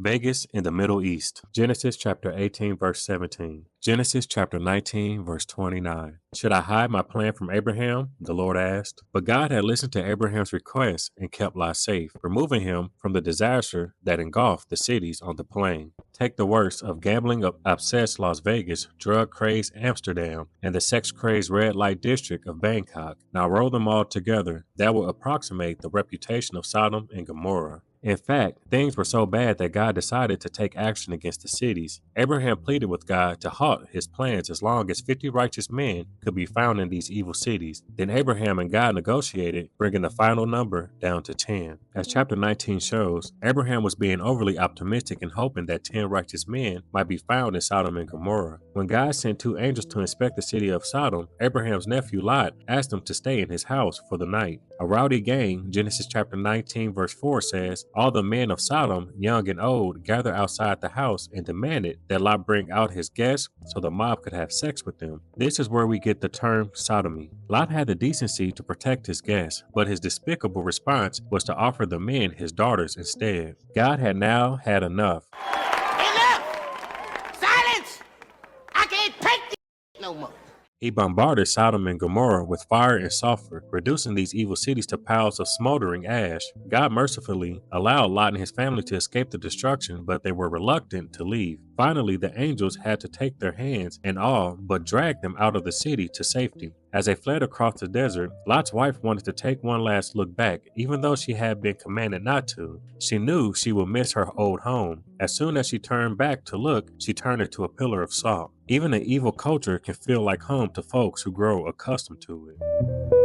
Vegas in the Middle East. Genesis chapter 18, verse 17. Genesis chapter 19, verse 29. Should I hide my plan from Abraham? The Lord asked. But God had listened to Abraham's request and kept Lot safe, removing him from the disaster that engulfed the cities on the plain. Take the worst of gambling obsessed Las Vegas, drug crazed Amsterdam, and the sex crazed red light district of Bangkok. Now roll them all together. That will approximate the reputation of Sodom and Gomorrah. In fact, things were so bad that God decided to take action against the cities. Abraham pleaded with God to halt his plans as long as 50 righteous men could be found in these evil cities. Then Abraham and God negotiated, bringing the final number down to 10. As chapter 19 shows, Abraham was being overly optimistic and hoping that 10 righteous men might be found in Sodom and Gomorrah. When God sent 2 angels to inspect the city of Sodom, Abraham's nephew Lot asked them to stay in his house for the night. A rowdy gang, Genesis chapter 19 verse 4 says, all the men of Sodom, young and old, gathered outside the house and demanded that Lot bring out his guests so the mob could have sex with them. This is where we get the term sodomy. Lot had the decency to protect his guests, but his despicable response was to offer the men his daughters instead. God had now had enough. Enough! Silence! I can't take this no more. He bombarded Sodom and Gomorrah with fire and sulfur, reducing these evil cities to piles of smoldering ash. God mercifully allowed Lot and his family to escape the destruction, but they were reluctant to leave. Finally, the angels had to take their hands and all but drag them out of the city to safety. As they fled across the desert, Lot's wife wanted to take one last look back, even though she had been commanded not to. She knew she would miss her old home. As soon as she turned back to look, she turned into a pillar of salt. Even an evil culture can feel like home to folks who grow accustomed to it.